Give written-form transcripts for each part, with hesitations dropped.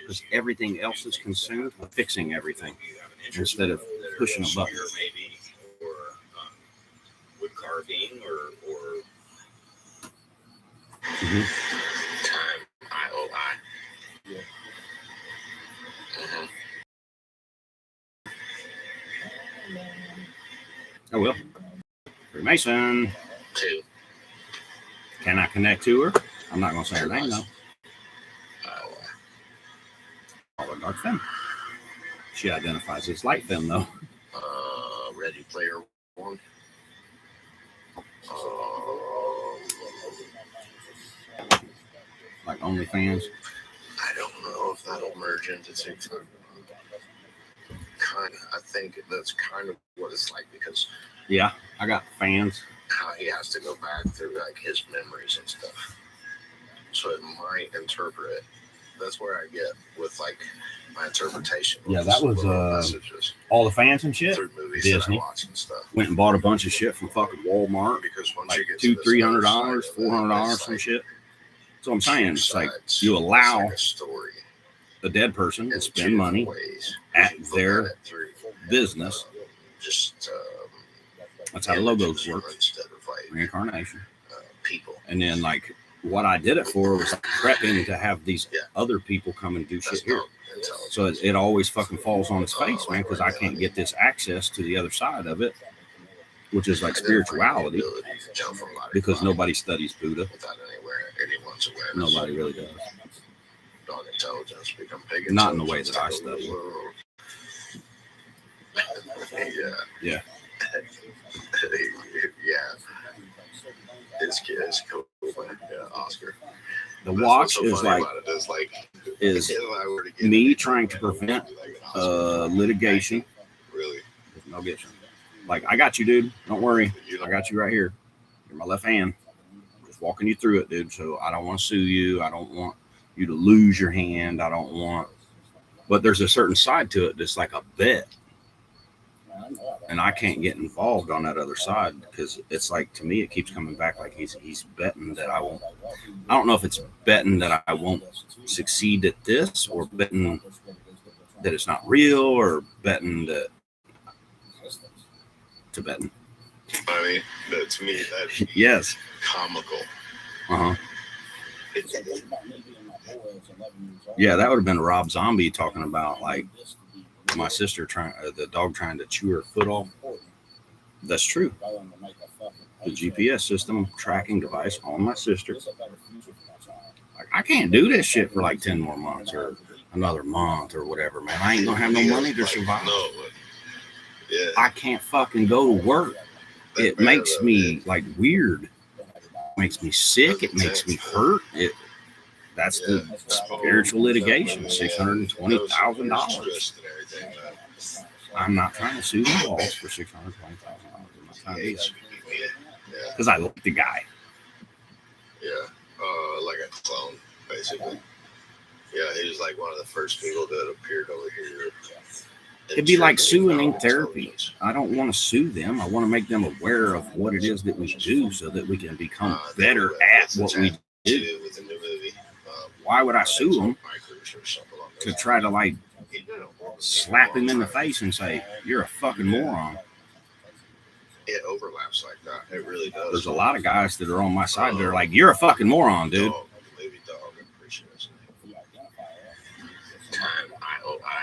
because everything else is consumed with fixing everything instead of pushing a button. Or wood carving or Mhm. time IOI. Yeah. I will. Freemason. 2. Can I connect to her? I'm not going to say her name, though. Call her Dark Femme. She identifies as Light Femme, though. Ready Player One. Like OnlyFans. I don't know if that'll merge into TikTok. I think that's kind of what it's like, because Yeah, I got fans. how he has to go back through like his memories and stuff. So it might interpret. That's where I get with like my interpretation. Yeah, that was messages all the fans and shit. through movies Disney. that I watch and stuff. Went and bought a bunch of shit from fucking Walmart. Because once Like you get to this $200-$300, other side of it, $400, it's some like shit. So I'm saying, it's like sides. you allow It's like a story. the dead person to in spend two money ways. at You look their it through, business. just That's how the logos images work. instead of like Reincarnation. people. And then like what I did it for was prepping to have these other people come and do shit here. So it always fucking falls on its face, man, because I can't get this access to the other side of it, which is like spirituality, because nobody studies Buddha. Without anyone's awareness. Nobody really does. Dog intelligence become pig Not in the way intelligence. that I study. Yeah. Yeah. Yeah. His kid is cool. Yeah, Oscar. The watch is like is me trying to prevent litigation. Really? No get you. Like, I got you, dude. Don't worry. I got you right here. You're my left hand. I'm just walking you through it, dude. So I don't want to sue you. I don't want you to lose your hand. I don't want. But there's a certain side to it that's like a bet. And I can't get involved on that other side because it's like, to me, it keeps coming back like he's betting that I won't. I don't know if it's betting that I won't succeed at this, or betting that it's not real, or betting that to betting. I mean, that, to me, that's Yes. comical. Uh-huh. Yeah, that would have been Rob Zombie talking about like my sister the dog trying to chew her foot off. That's true. The GPS system tracking device on my sister. Like, I can't do this shit for like 10 more months or another month or whatever, man. I ain't gonna have no money to survive. No, but yeah. I can't fucking go to work. It makes me like weird. It makes me sick. It makes me hurt. That's the spiritual litigation, $620,000. I'm not trying to sue the balls for $620,000. I'm not trying to do that. Because I like the guy. Yeah, like a clone, basically. Yeah, he was like one of the first people that appeared over here. It'd be like suing Ink Therapy. I don't want to sue them. I want to make them aware of what it is that we do so that we can become better at what we do. Why would I sue them to try to like slap him in the face and say, you're a fucking moron? It overlaps like that. It really does. There's a lot of guys that are on my side that are like, you're a fucking moron, dude.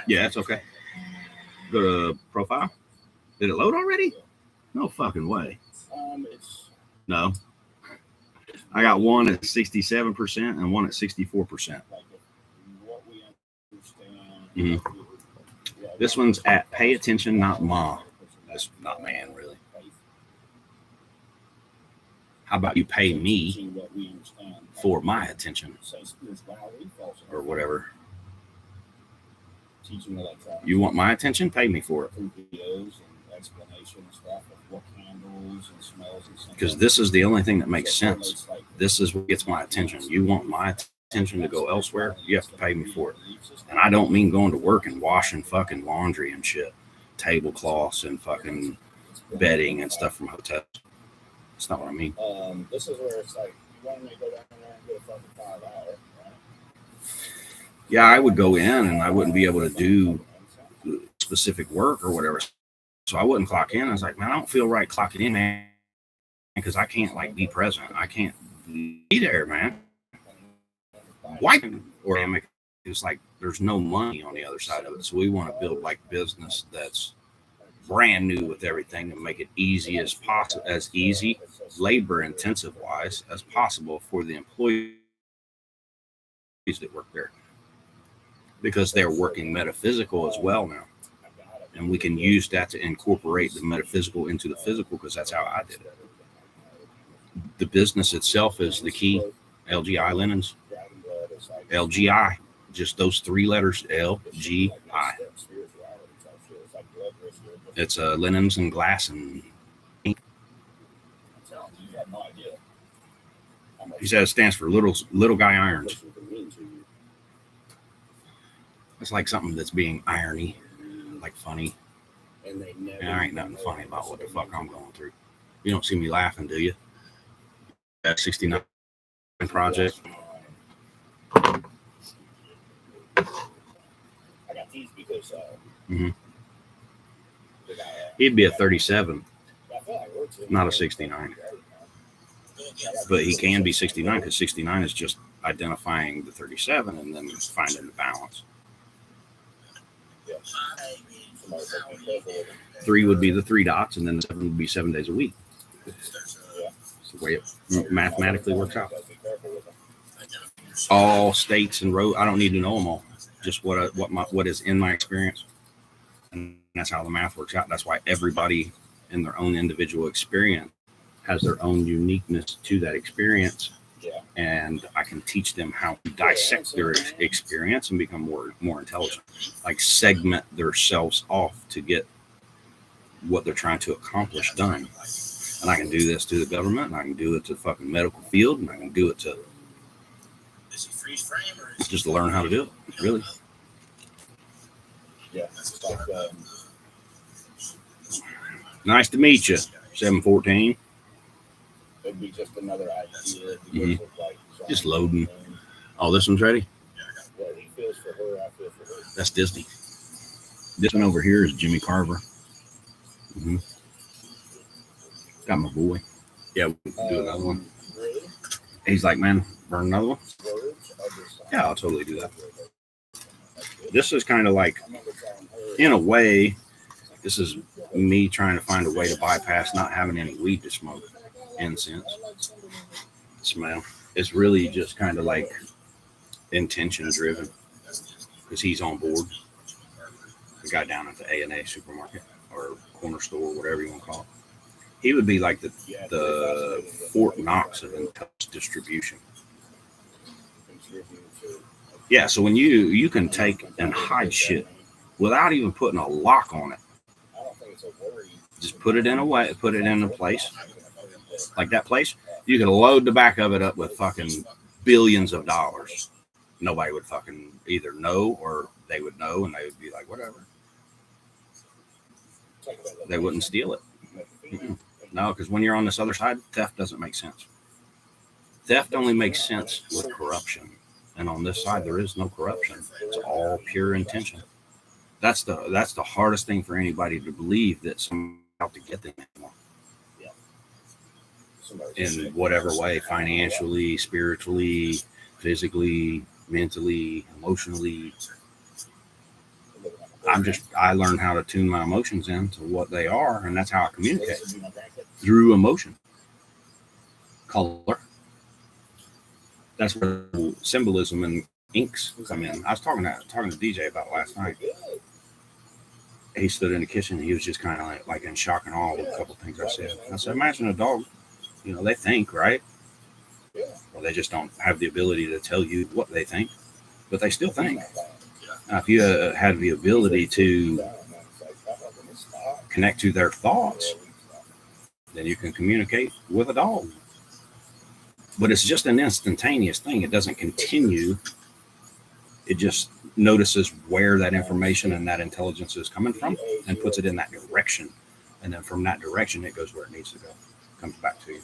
Yeah, it's okay. Go to profile. Did it load already? No fucking way. No. I got one at 67% and one at 64%. Mm-hmm. This one's at pay attention, not ma. That's not man, really. How about you pay me for my attention or whatever? You want my attention? Pay me for it. Because this is the only thing that makes sense. This is what gets my attention. You want my attention to go elsewhere? You have to pay me for it. And I don't mean going to work and washing fucking laundry and shit, tablecloths and fucking bedding and stuff from hotels. That's not what I mean. This is where it's like, you want me to go down there and get a fucking 5 hour, right? yeah, I would go in and I wouldn't be able to do specific work or whatever. So I wouldn't clock in. I was like, man, I don't feel right clocking in, man, because I can't like be present. I can't be there, man. Why? Or it's like there's no money on the other side of it. So we want to build like business that's brand new with everything and make it easy as possible, as easy, labor intensive wise as possible for the employees that work there, because they're working metaphysical as well now. And we can use that to incorporate the metaphysical into the physical, because that's how I did it. The business itself is the key. LGI Linens. LGI. Just those 3 letters, LGI. It's linens and glass and ink. He says it stands for little guy irons. It's like something that's being irony, like funny. And there ain't nothing funny about what the fuck I'm going through. You don't see me laughing, do you? That 69 project. Mm-hmm. He'd be a 37, not a 69. But he can be 69, because 69 is just identifying the 37 and then finding the balance. 3 would be the 3 dots, and then 7 would be 7 days a week. It's the way it mathematically works out. All states and roads, I don't need to know them all. Just what is in my experience, and that's how the math works out. That's why everybody in their own individual experience has their own uniqueness to that experience. And I can teach them how to dissect their experience and become more intelligent, like segment themselves off to get what they're trying to accomplish done. And I can do this to the government, and I can do it to the fucking medical field, and I can do it to just to learn how to do it, really. Nice to meet you, 714. It'd be just another idea. Mm-hmm. Just loading. Oh, this one's ready? Yeah, he feels for her, I feel for her. That's Disney. This one over here is Jimmy Carver. Mm-hmm. Got my boy. Yeah, we can do another one. Really? He's like, man, burn another one? Yeah, I'll totally do that. This is kind of like, in a way, this is me trying to find a way to bypass not having any weed to smoke. Incense smell. It's really just kind of like intention driven, because he's on board. The guy down at the A&A supermarket or corner store, whatever you want to call it. He would be like the Fort Knox of intelligence distribution. Yeah, so when you can take and hide shit without even putting a lock on it. Just put it in a way, put it in a place. Like that place, you could load the back of it up with fucking billions of dollars. Nobody would fucking either know, or they would know and they would be like, whatever. They wouldn't steal it. Mm-mm. No, because when you're on this other side, theft doesn't make sense. Theft only makes sense with corruption. And on this side, there is no corruption. It's all pure intention. That's the hardest thing for anybody to believe, that somehow out to get them anymore. In whatever way, financially, spiritually, physically, mentally, emotionally. I learned how to tune my emotions into what they are, and that's how I communicate, through emotion. Color. That's where symbolism and inks come in. I was talking to DJ about it last night. He stood in the kitchen, and he was just kind of like in shock and awe with a couple things I said. I said, imagine a dog. You know, they think, right? Well, they just don't have the ability to tell you what they think, but they still think. Now, if you had the ability to connect to their thoughts, then you can communicate with a dog. But it's just an instantaneous thing. It doesn't continue. It just notices where that information and that intelligence is coming from and puts it in that direction. And then from that direction, it goes where it needs to go. Comes back to you.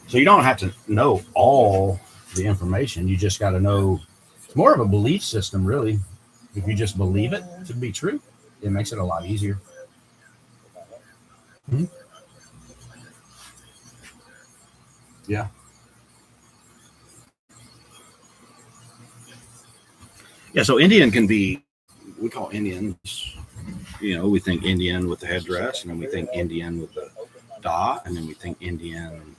So you don't have to know all the information. You just got to know. It's more of a belief system, really. If you just believe it to be true, it makes it a lot easier. Hmm? Yeah. Yeah. So Indian can be, we call Indians, we think Indian with the headdress, and then we think Indian with the dot, and then we think Indian.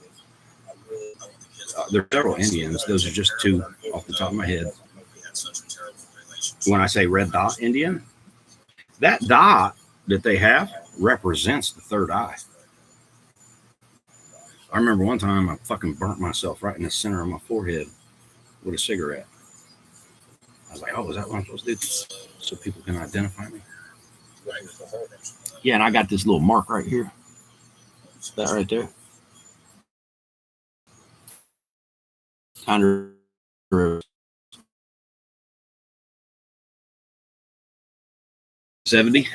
There are several Indians. Those are just two off the top of my head. When I say red dot Indian, that dot that they have represents the third eye. I remember one time I fucking burnt myself right in the center of my forehead with a cigarette. I was like, oh, is that what I'm supposed to do? So people can identify me. Yeah, and I got this little mark right here. That right there. Under 70.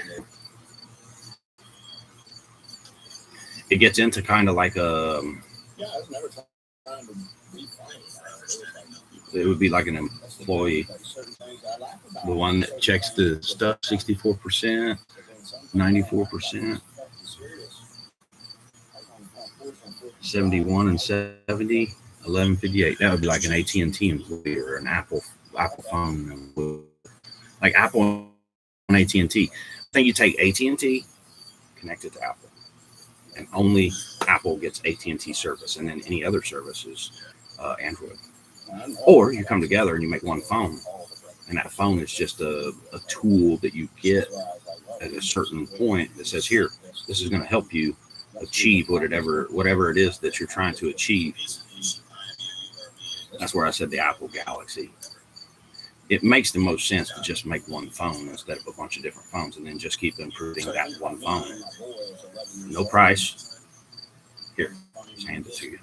It gets into kind of like a. It would be like an employee, the one that checks the stuff 64%, 94%, 71 and 70, 1158. That would be like an AT&T employee or an Apple phone. Like Apple and AT&T. I think you take AT&T, connect it to Apple, and only Apple gets AT&T service, and then any other service is Android. Or you come together and you make one phone, and that phone is just a tool that you get at a certain point that says, here, this is going to help you achieve whatever it is that you're trying to achieve. That's where I said the Apple Galaxy. It makes the most sense to just make one phone instead of a bunch of different phones, and then just keep improving that one phone. No price. Here, just hand it to you.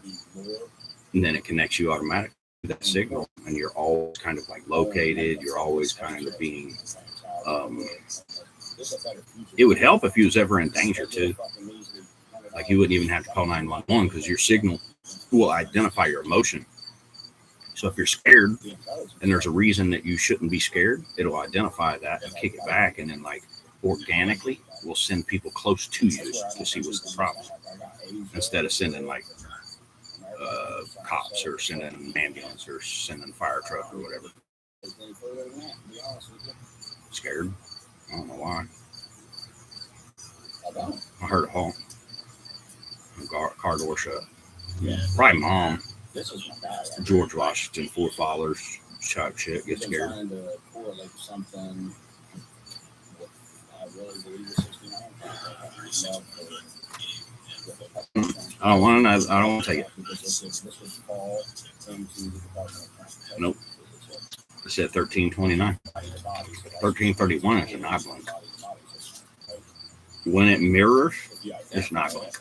And then it connects you automatically to that signal, and you're always kind of like located. You're always kind of being. It would help if you was ever in danger too. Like you wouldn't even have to call 911 because your signal will identify your emotion. So if you're scared and there's a reason that you shouldn't be scared, it'll identify that and kick it back, and then like organically will send people close to you to see what's the problem, instead of sending like cops or sending an ambulance or sending a fire truck or whatever. Scared? I don't know why. I heard a honk. Car door shut. Yeah. Probably mom. George Washington, forefathers, shot shit, get scared. Trying to correlate something with, I really believe it's 69. I don't want to. I don't want to take it. Nope. It said 1329. 1331 is an eye blink. When it mirrors, it's not blink.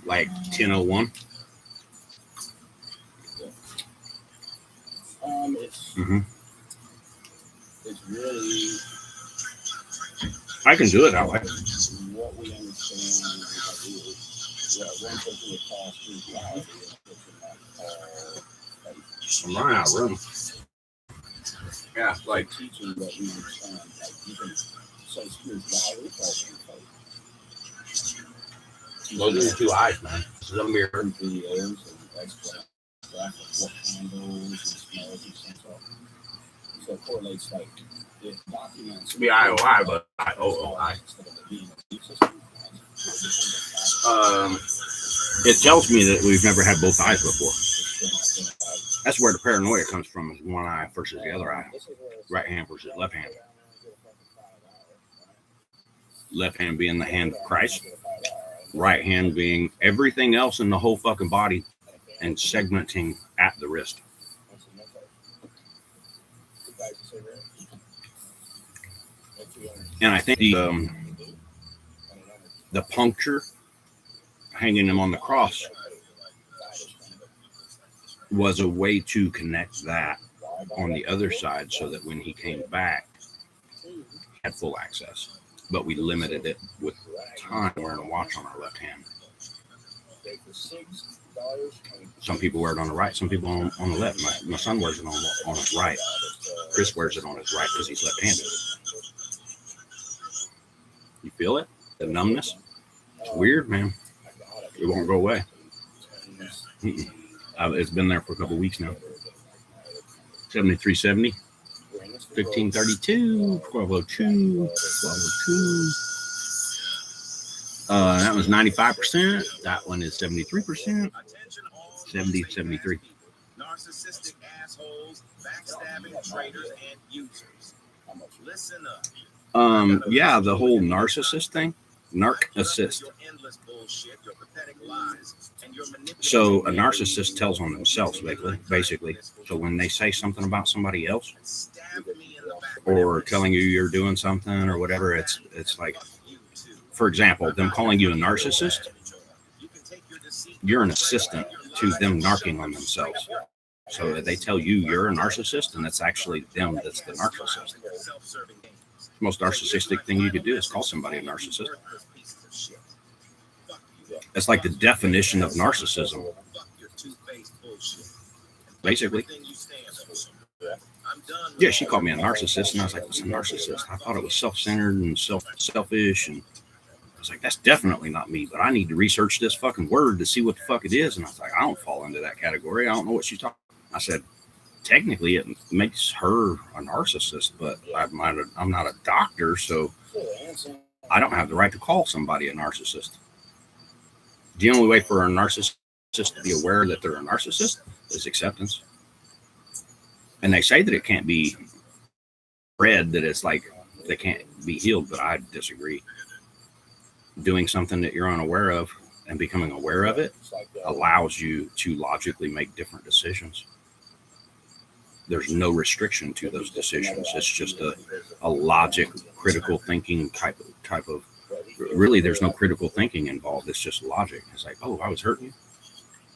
Like 1001. It's really. I can do it that way. What we understand is one person would call spirituality, I'm running out of room. Yeah, like teaching that we understand. Like you can say spirituality, those are your two eyes, man. This is a mirror. Videos and extra stuff, what candles and smells and stuff. So it correlates like it documents. It be IOI, but IOI. It tells me that we've never had both eyes before. That's where the paranoia comes from, is one eye versus the other eye. Right hand versus left hand. Left hand being the hand of Christ. Right hand being everything else in the whole fucking body and segmenting at the wrist. And I think the puncture, hanging him on the cross, was a way to connect that on the other side so that when he came back, he had full access. But we limited it with time wearing a watch on our left hand. Some people wear it on the right, some people on the left. My son wears it on his right. Chris wears it on his right because he's left-handed. You feel it? The numbness? It's weird, man. It won't go away. Mm-mm. It's been there for a couple weeks now. 7370, 1532, 1202, 1202. That was 95%. That one is 73%. 70, 73. Narcissistic assholes, backstabbing traitors, and users. Listen up. Yeah, the whole narcissist thing. Narc assist. So a narcissist tells on themselves, basically. So when they say something about somebody else, or telling you you're doing something or whatever, it's like, for example, them calling you a narcissist, you're an assistant to them narking on themselves. So they tell you you're a narcissist, and it's actually them that's the narcissist. The most narcissistic thing you could do is call somebody a narcissist. That's like the definition of narcissism. Basically. Yeah, she called me a narcissist, and I was like, what's a narcissist? I thought it was self-centered and selfish, and I was like, that's definitely not me, but I need to research this fucking word to see what the fuck it is. And I was like, I don't fall into that category. I don't know what she's talking about. I said, technically it makes her a narcissist, but I'm not a doctor, so I don't have the right to call somebody a narcissist. The only way for a narcissist to be aware that they're a narcissist is acceptance. And they say that it can't be read, that it's like they can't be healed, but I disagree. Doing something that you're unaware of and becoming aware of it allows you to logically make different decisions. There's no restriction to those decisions. It's just a logic, critical thinking type of. Really, there's no critical thinking involved. It's just logic. It's like, oh, I was hurting you.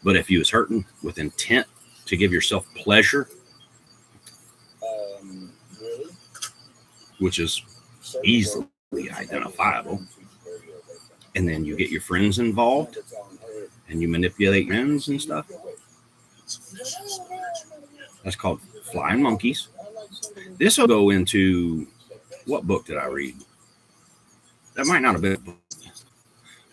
But if you was hurting with intent to give yourself pleasure, which is easily identifiable, and then you get your friends involved and you manipulate friends and stuff, that's called flying monkeys. This will go into, what book did I read? That might not have been a book.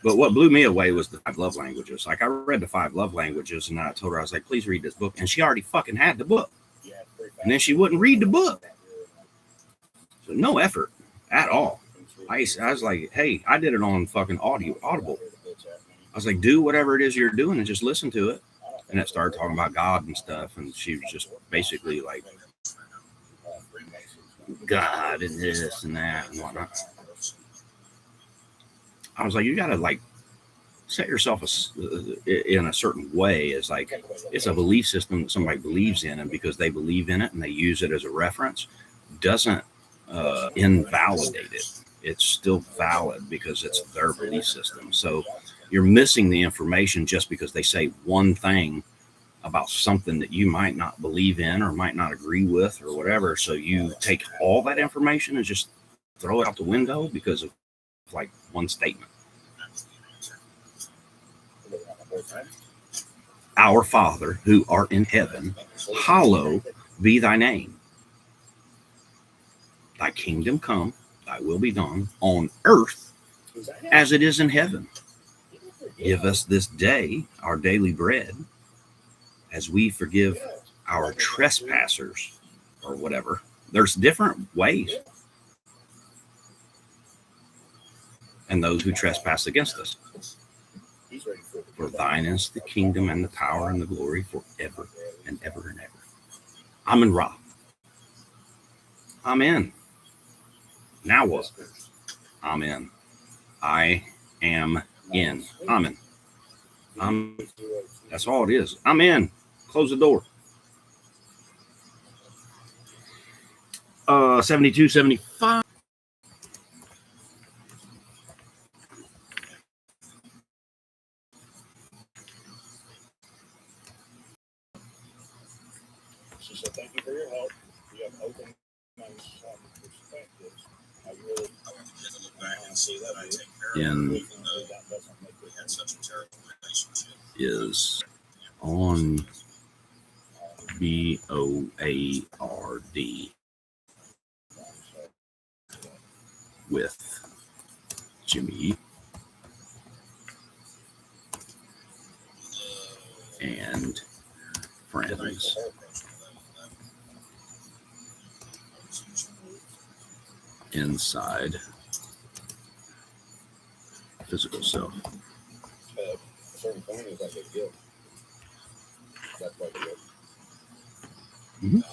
But what blew me away was the 5 love languages. Like, I read the 5 love languages, and I told her, I was like, please read this book. And she already fucking had the book. And then she wouldn't read the book. So no effort at all. I was like, hey, I did it on fucking Audible. I was like, do whatever it is you're doing and just listen to it. And it started talking about God and stuff. And she was just basically like, God and this and that and whatnot. I was like, you got to like set yourself in a certain way. It's like, it's a belief system that somebody believes in, and because they believe in it and they use it as a reference, doesn't invalidate it. It's still valid because it's their belief system. So you're missing the information just because they say one thing about something that you might not believe in or might not agree with or whatever. So you take all that information and just throw it out the window because of like one statement. Our Father who art in heaven, hallowed be thy name. Thy kingdom come, thy will be done on earth as it is in heaven. Give us this day our daily bread, as we forgive our trespassers, or whatever. There's different ways. And those who trespass against us. For thine is the kingdom and the power and the glory forever and ever and ever. Amen Ra. Amen. Now what? Amen. I am in. Amen. That's all it is. I'm in. Close the door. 72, 75. She said, thank you for your help. You have opened my perspectives. I really see that In that doesn't make it had such a terrible relationship. is on Board with Jimmy and friends. Inside physical self. A certain point is like a guilt. That's like guilt. Mhm.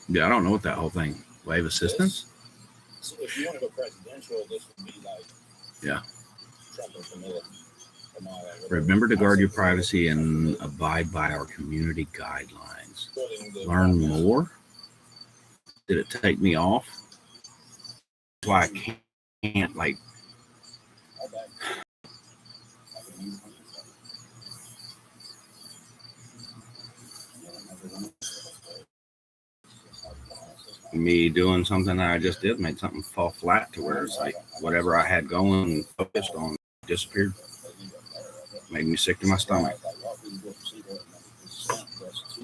Yeah, I don't know what that whole thing. Wave assistance? So if you want to go presidential, this would be like Yeah. Trump or Camilla. Remember to guard your privacy and abide by our community guidelines. Learn more? Did it take me off? That's why I can't like. Me doing something that I just did made something fall flat to where it's like whatever I had going and focused on disappeared. Made me sick to my stomach.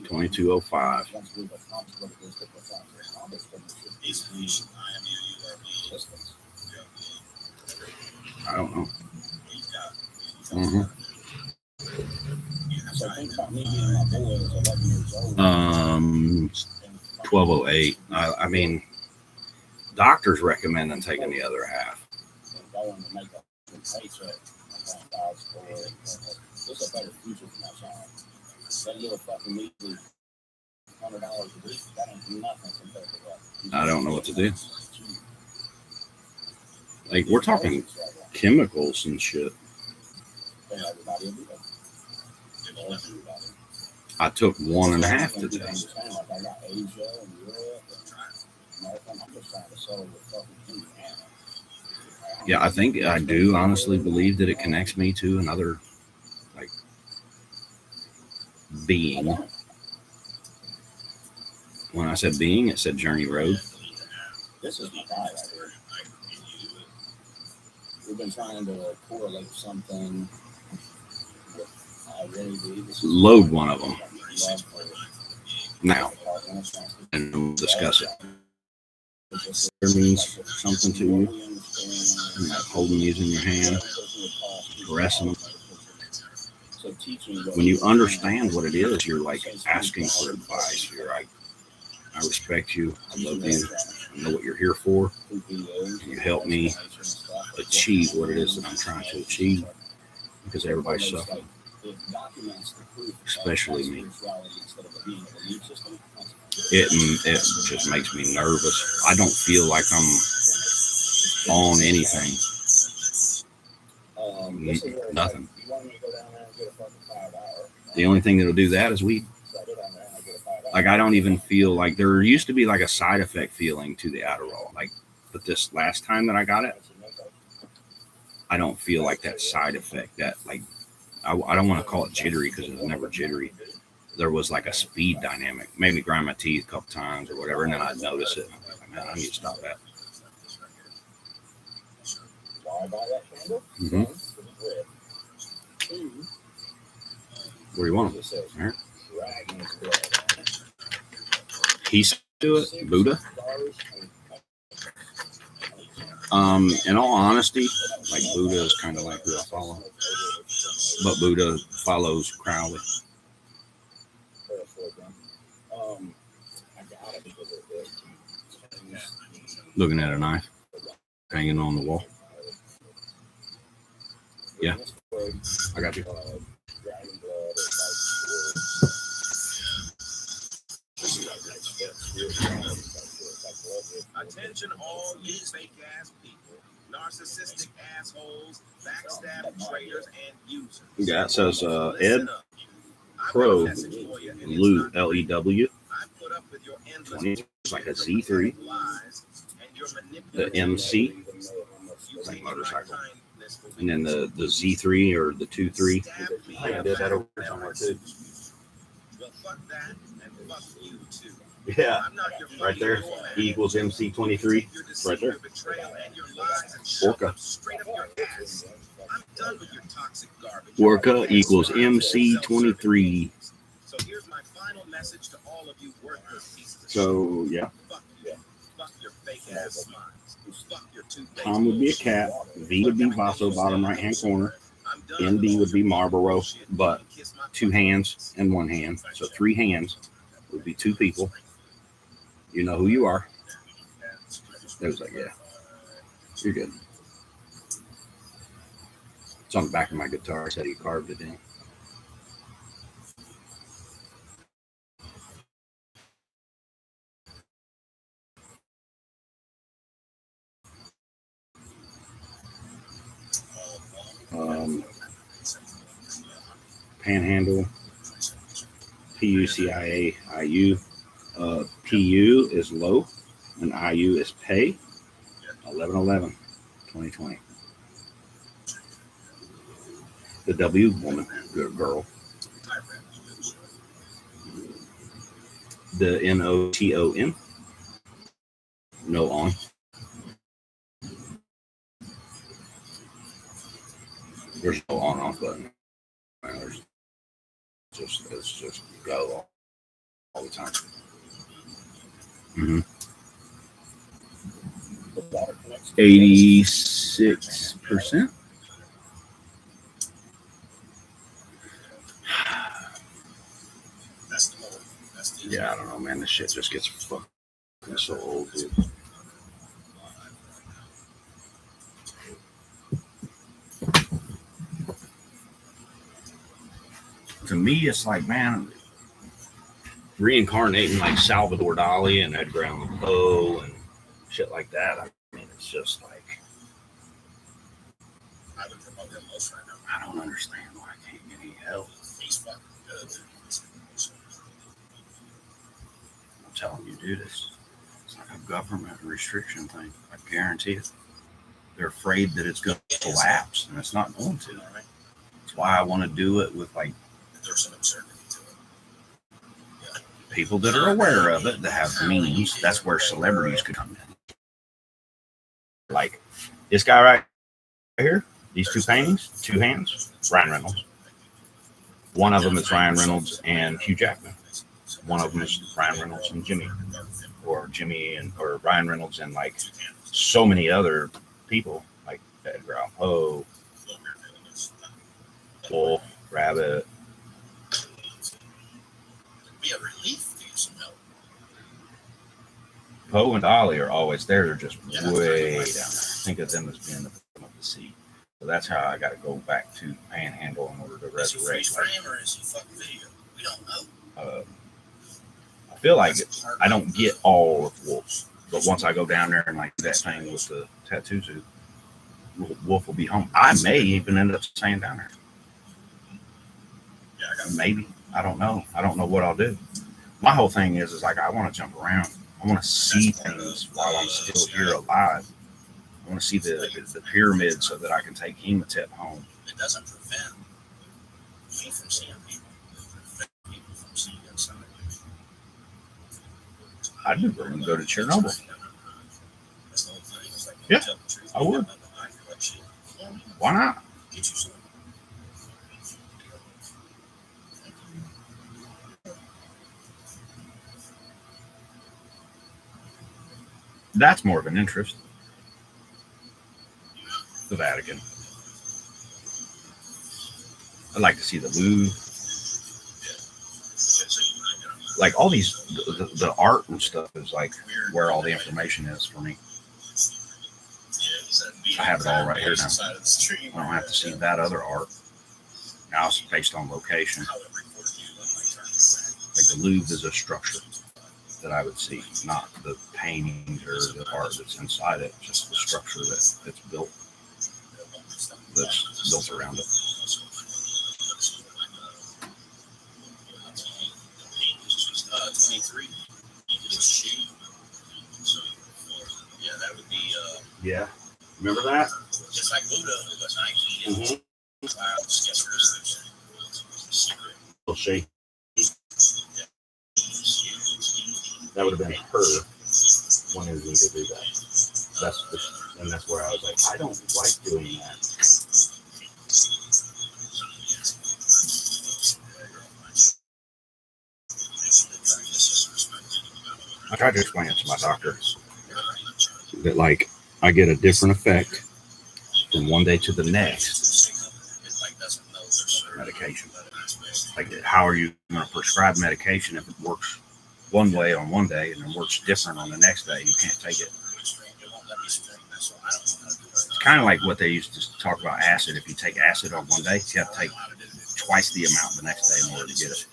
2205. I don't know. Mm-hmm. 1208. I mean, doctors recommend them taking the other half. I don't know what to do. Like, we're talking chemicals and shit. I took 1.5 today. Yeah, I think I do honestly believe that it connects me to another like being. When I said being, it said Journey Road. This is my guy right here. We've been trying to correlate something with, I really believe this is Load one of them now, and we'll discuss it. It means something to you. You're like holding these in your hand, caressing them. When you understand what it is, you're like asking for advice. You're like, I respect you. I love you. I know what you're here for. You help me achieve what it is that I'm trying to achieve, because everybody's suffering, especially me. It just makes me nervous. I don't feel like I'm on anything. Nothing. The only thing that'll do that is weed. Like, I don't even feel like there used to be like a side effect feeling to the Adderall. Like, but this last time that I got it, I don't feel like that side effect. That like, I don't want to call it jittery because it was never jittery. There was like a speed dynamic. Made me grind my teeth a couple times or whatever, and then I'd notice it. I'm like, man, I need to stop that. Mm-hmm. Where do you want them? All right. He's do it, Buddha. In all honesty, like Buddha is kind of like who I follow, but Buddha follows Crowley. Looking at a knife hanging on the wall. Yeah, I got you. Attention all you fake ass people, narcissistic assholes, backstabbing traitors and users. Yeah, it says Ed Crow Lew, L-E-W. 20, it's like a Z3. The MC, like motorcycle. And then the Z3 or the 2.3. I think I did that over somewhere too. Well, fuck that, and fuck you too. Yeah, right there. E equals MC 23. Right there. Orca. I'm done with your toxic garbage. Orca equals MC23. So here's my final message to all of you worthless pieces of So yeah, fuck you. Fuck your fake ass smiles. Fuck your two-faced Tom would be a bullshit. cat. V would be Vaso, bottom right hand corner. I'm done ND would be with Marlboro, bullshit. but Kiss my 2 hands and 1 hand. So 3 hands would be 2 people. You know who you are. It was like, yeah, you're good. It's on the back of my guitar. I said he carved it in. Panhandle, PUCIA, IU. PU is low, and IU is pay. 11/11/2020. The W woman, good girl. The NOTON, no on. There's no on off button. There's it's just go all the time. Mm-hmm. 86%. Yeah, I don't know, man. This shit just gets fucking so old, dude. To me, it's like, man, reincarnating like Salvador Dali and Edgar Allan Poe and shit like that. I mean, it's just like, I would promote him most right now. I don't understand why I can't get any help. He's fucking good. I'm telling you, dude, it's like a government restriction thing. I guarantee it. They're afraid that it's going to collapse, and it's not going to. That's why I want to do it with like There's an absurdity to it. people that are aware of it, that have means. That's where celebrities could come in. Like this guy right here, these 2 paintings, 2 hands, Ryan Reynolds. One of them is Ryan Reynolds and Hugh Jackman. One of them is Ryan Reynolds and Jimmy, or Ryan Reynolds and like so many other people, like Edgar Allan Poe, Wolf, Rabbit. Be a relief to you some help. Poe and Dolly are always there. They're just way down there. Think of them as being the bottom of the sea. So that's how I got to go back to Panhandle in order to Is he freeze resurrect. frame or is he fucking video? We don't know. I feel like I don't get all of Wolf, but once I go down there and like that thing with the tattoo suit, Wolf will be home. I may even end up staying down there. Yeah, I got Maybe. I don't know. I don't know what I'll do. My whole thing is like I want to jump around. I want to see things while I'm still here alive. I want to see the pyramid so that I can take Imhotep home. It doesn't prevent me from seeing people. It prevents people from seeing inside. I'd be willing to go to Chernobyl. That's the whole thing. It's like, Yeah, tell the truth, I would. you got nothing behind you, like shit. Why not? Get you some. That's more of an interest. The Vatican. I'd like to see the Louvre. Like all these, the art and stuff is like where all the information is for me. I have it all right here now. I don't have to see that other art. Now it's based on location. Like the Louvre is a structure that I would see, not the paintings or the art that's inside it, just the structure that's built around it. Yeah, that would be Yeah. Remember that? just like Buddha, but Nike and Cloud Skechers. Little shaky. That would have been her wanting me to do that. That's where I was like, I don't like doing that. I tried to explain it to my doctor that like I get a different effect from one day to the next medication. Like, how are you going to prescribe medication if it works one way on one day and then works different on the next day? You can't take it. It's kind of like what they used to talk about acid. If you take acid on one day, you have to take twice the amount the next day in order to get it.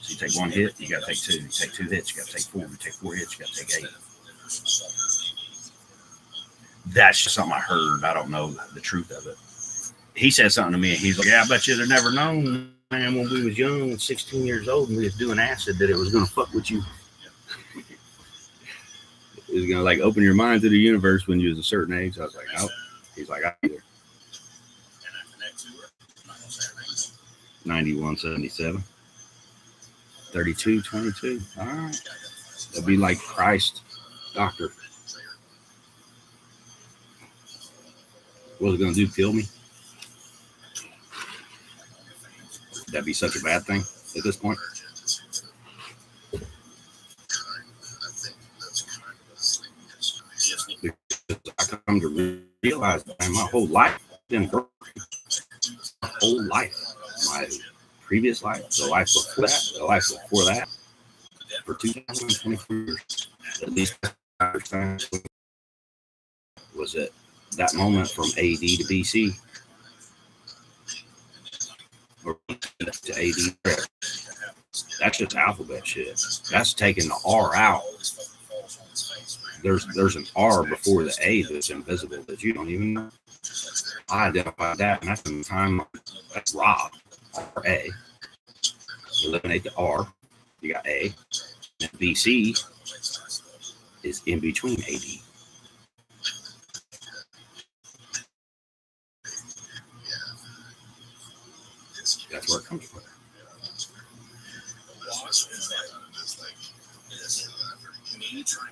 So you take one hit, you got to take two. You take two hits, you got to take four. You take four hits, you got to take 8. That's just something I heard. I don't know the truth of it. He said something to me, and he's like, yeah, I bet you'd have never known, man, when we was young, 16 years old, and we was doing acid, that it was going to fuck with you. It was going to, like, open your mind to the universe when you was a certain age. I was like, nope. He's like, I either. 91.77. 32.22. All right. That'd be like Christ, doctor. What was it going to do, kill me? Would that be such a bad thing at this point? I come to realize that my whole life has been broken. My whole life. My previous life, the life before that, the life before that, for 2,024 years. At least was it that moment from AD to BC, or to AD. That's just alphabet shit. That's taking the R out. There's an R before the A that's invisible that you don't even know. I identified that, and that's in the time. That's Rob. A. Eliminate the R. You got A. And BC is in between AD. That's where it comes from.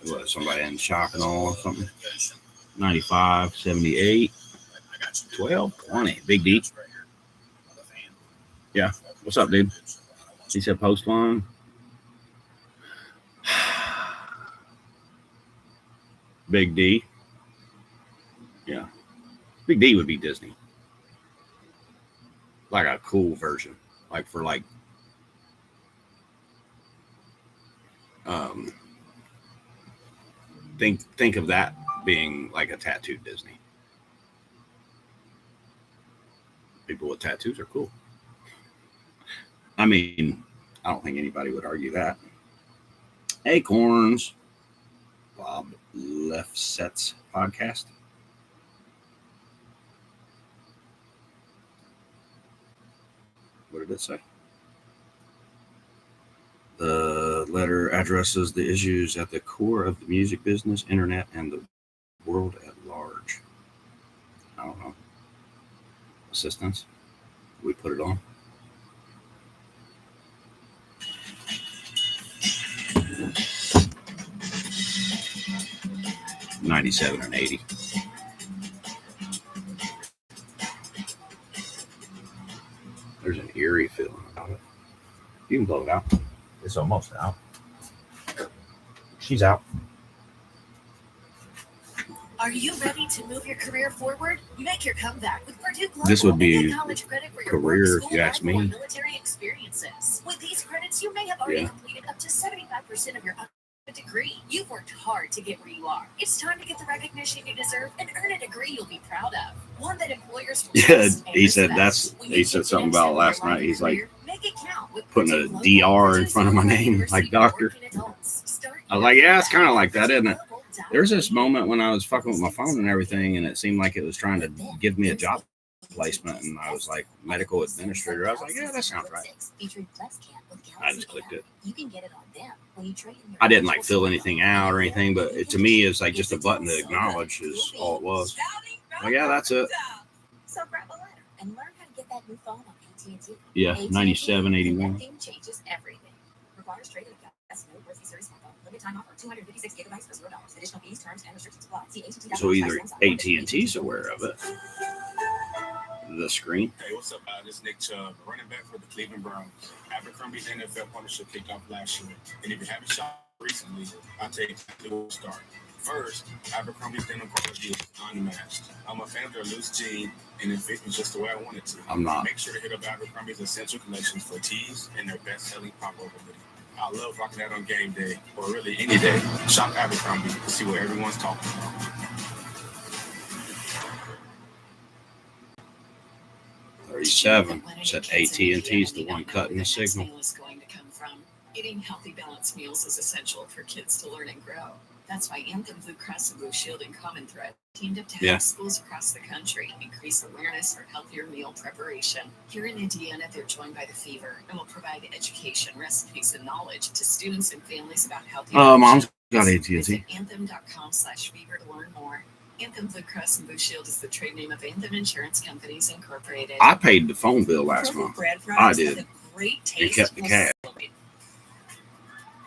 What, somebody in shock and all or something? 95, 78, 12, 20. Big D. Yeah. What's up, dude? He said post one. Big D. Yeah. Big D would be Disney. Like a cool version. Like for like think of that being like a tattooed Disney. People with tattoos are cool. I mean, I don't think anybody would argue that. Acorns. Bob Lefset's podcast. What did it say? The letter addresses the issues at the core of the music business, internet, and the world at large. I don't know. Assistance? We put it on. $97 and $80. There's an eerie feeling about it. You can blow it out. It's almost out. She's out. Are you ready to move your career forward? You make your comeback with Purdue Global. This would be college credit for your career, work, if you ask me. military experiences. With these credits, you may have already completed up to 75% of your degree. You've worked hard to get where you are. It's time to get the recognition you deserve and earn a degree you'll be proud of. One that employers will trust and he said respect. he said something about last night. He's like make it count with putting a DR in front of my name, like doctor. I was like, yeah, it's kind of like that, isn't it? There's this moment when I was fucking with my phone and everything, and it seemed like it was trying to give me a job placement, and I was like, medical administrator. I was like, yeah, that sounds right. I just clicked it. I didn't like fill anything out or anything, but to me, it's like just a button to acknowledge is all it was. Like, yeah, that's it. So grab a letter and learn how to get that new phone on AT&T. Yeah, 9781. Changes everything. Requires trading account. That's no Worthy Series phone. Limit time offer. 256 gigabytes for $0. Additional fees, terms, and restrictions apply. See AT&T. So either AT&T's aware of it. The screen. Hey, what's up? This is Nick Chubb, running back for the Cleveland Browns. Abercrombie's NFL partnership kicked off last year, and if you haven't shopped recently, I take exactly where to start. First, Abercrombie's denim quality is unmatched. I'm a fan of their loose jean, and it fits me just the way I want it to. I'm not. Make sure to hit up Abercrombie's essential collections for tees and their best-selling pop-over hoodie. I love rocking that on game day, or really any day. Shop Abercrombie to see what everyone's talking about. 37 said AT&T's the one cutting the signal. Is going to come from. Eating healthy, balanced meals is essential for kids to learn and grow. That's why Anthem, Blue Cross and Blue Shield and Common Thread teamed up to help schools across the country increase awareness for healthier meal preparation. Here in Indiana, they're joined by the fever and will provide education, recipes, and knowledge to students and families about healthy. Mom's got AT&T. Visit anthem.com/fever to learn more. Anthem Blue Cross and Blue Shield is the trade name of Anthem Insurance Companies Incorporated. I paid the phone bill last month. I did. Great taste. And kept the cash.